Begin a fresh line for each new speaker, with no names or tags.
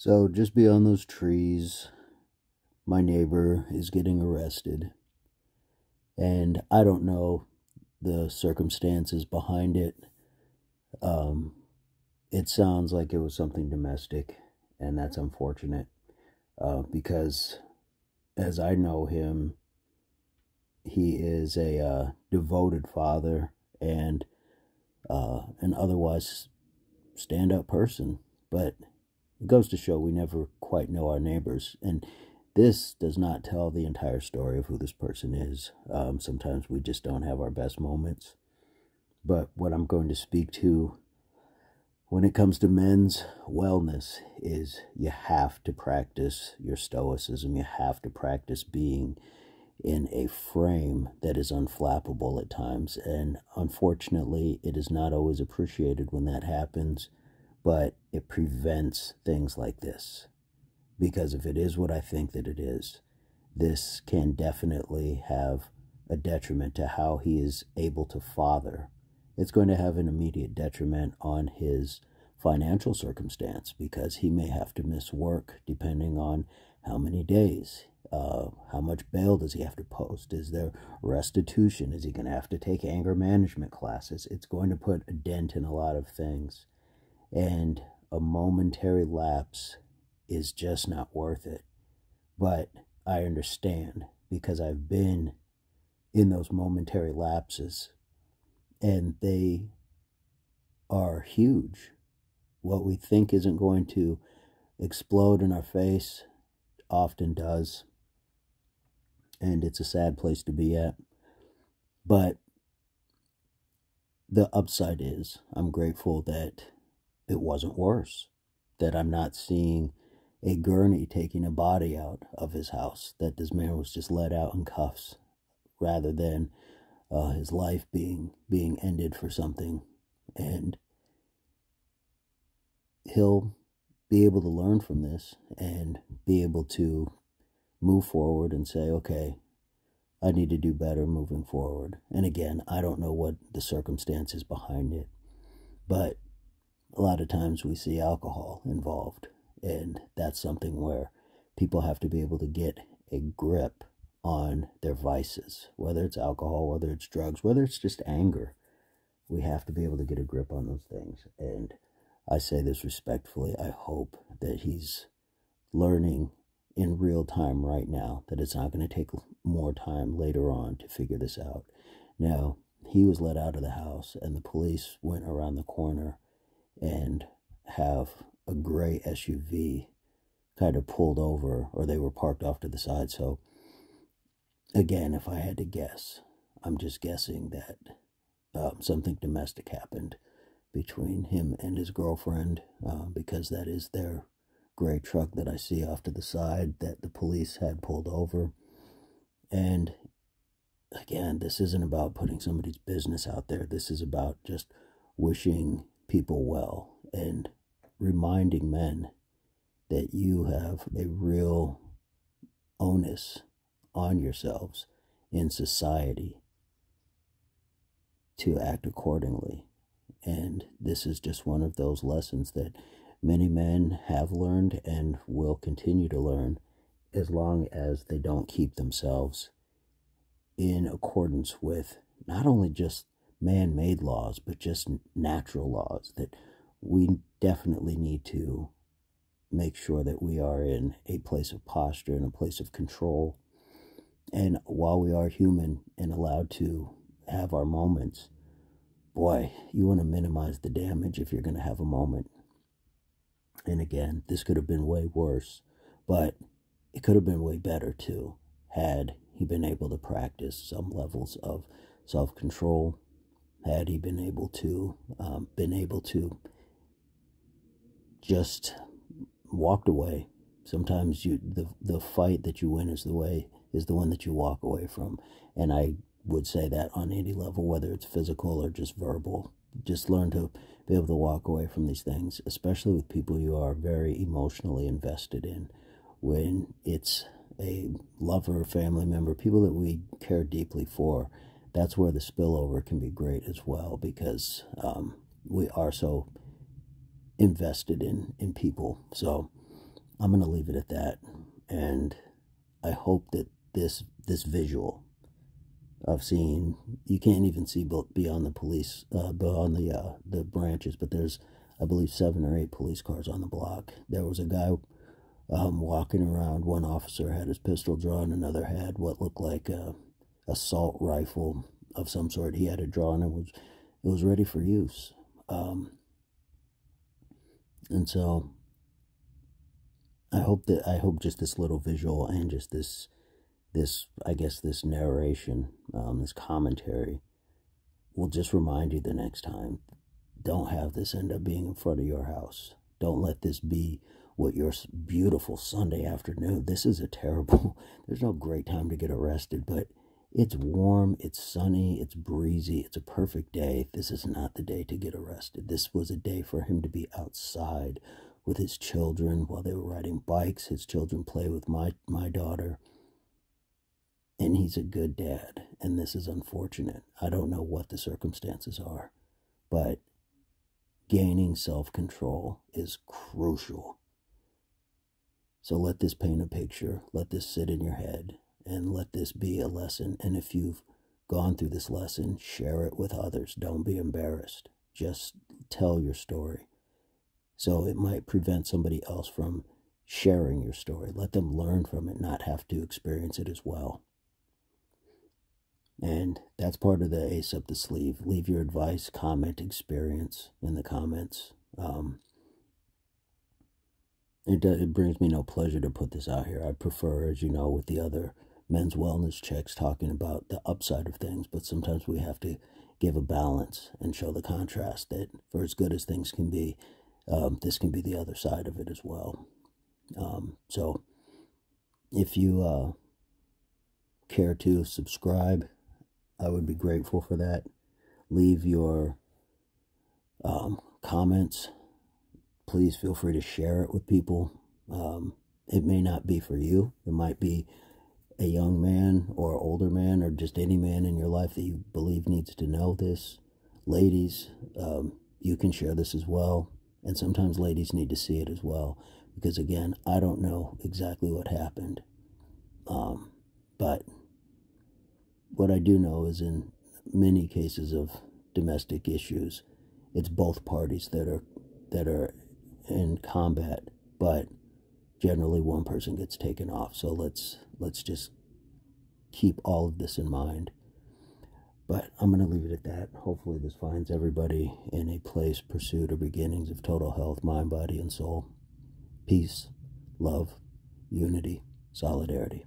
So just beyond those trees, my neighbor is getting arrested. And I don't know the circumstances behind it. Um, it sounds like it was something domestic, and that's unfortunate. Because as I know him, he is a devoted father and an otherwise stand-up person. But it goes to show we never quite know our neighbors. And this does not tell the entire story of who this person is. Sometimes we just don't have our best moments. But what I'm going to speak to when it comes to men's wellness is you have to practice your stoicism. You have to practice being in a frame that is unflappable at times. And unfortunately, it is not always appreciated when that happens, but it prevents things like this. Because if it is what I think that it is, this can definitely have a detriment to how he is able to father. It's going to have an immediate detriment on his financial circumstance because he may have to miss work depending on how many days. How much bail does he have to post? Is there restitution? Is he going to have to take anger management classes? It's going to put a dent in a lot of things. And a momentary lapse is just not worth it. But I understand because I've been in those momentary lapses and they are huge. What we think isn't going to explode in our face often does. And it's a sad place to be at. But the upside is I'm grateful that it wasn't worse. That I'm not seeing a gurney taking a body out of his house. That this man was just let out in cuffs rather than his life being ended for something. And he'll be able to learn from this and be able to move forward and say, okay, I need to do better moving forward. And again, I don't know what the circumstances behind it, but a lot of times we see alcohol involved, and that's something where people have to be able to get a grip on their vices, whether it's alcohol, whether it's drugs, whether it's just anger. We have to be able to get a grip on those things. And I say this respectfully. I hope that he's learning in real time right now, that it's not going to take more time later on to figure this out. Now, he was let out of the house, and the police went around the corner and have a gray SUV kind of pulled over, or they were parked off to the side. So, again, if I had to guess, I'm just guessing that something domestic happened between him and his girlfriend, because that is their gray truck that I see off to the side that the police had pulled over. And again, this isn't about putting somebody's business out there. This is about just wishing people well and reminding men that you have a real onus on yourselves in society to act accordingly. And this is just one of those lessons that many men have learned and will continue to learn as long as they don't keep themselves in accordance with not only just man-made laws, but just natural laws. That we definitely need to make sure that we are in a place of posture and a place of control. And while we are human and allowed to have our moments, boy, you want to minimize the damage if you're going to have a moment. And again, this could have been way worse, but it could have been way better too, had he been able to practice some levels of self-control, had he been able to just walked away. Sometimes the fight that you win is the one that you walk away from. And I would say that on any level, whether it's physical or just verbal. Just learn to be able to walk away from these things, especially with people you are very emotionally invested in. When it's a lover, family member, people that we care deeply for, that's where the spillover can be great as well, because we are so invested in people. So I'm going to leave it at that. And I hope that this visual of seeing, you can't even see beyond the police, beyond the branches, but there's, I believe, 7 or 8 police cars on the block. There was a guy walking around. One officer had his pistol drawn, another had what looked like a assault rifle of some sort. He had it drawn and it was ready for use. And so I hope just this little visual and just this I guess this narration, this commentary will just remind you the next time. Don't have this end up being in front of your house. Don't let this be what your beautiful Sunday afternoon. This is a terrible, there's no great time to get arrested, but it's warm, it's sunny, it's breezy, it's a perfect day. This is not the day to get arrested. This was a day for him to be outside with his children while they were riding bikes. His children play with my daughter. And he's a good dad. And this is unfortunate. I don't know what the circumstances are, but gaining self-control is crucial. So let this paint a picture. Let this sit in your head. And let this be a lesson. And if you've gone through this lesson, share it with others. Don't be embarrassed. Just tell your story. So it might prevent somebody else from sharing your story. Let them learn from it, not have to experience it as well. And that's part of the ace up the sleeve. Leave your advice, comment, experience in the comments. It brings me no pleasure to put this out here. I prefer, as you know, with the other men's wellness checks, talking about the upside of things, but sometimes we have to give a balance and show the contrast that for as good as things can be, this can be the other side of it as well. So if you care to subscribe, I would be grateful for that. Leave your comments. Please feel free to share it with people. It may not be for you. It might be a young man or older man or just any man in your life that you believe needs to know this. Ladies, you can share this as well. And sometimes ladies need to see it as well. Because again, I don't know exactly what happened. But what I do know is in many cases of domestic issues, it's both parties that are in combat, but generally one person gets taken off. So let's just keep all of this in mind. But I'm going to leave it at that. Hopefully this finds everybody in a place, pursuit, or beginnings of total health, mind, body, and soul. Peace, love, unity, solidarity.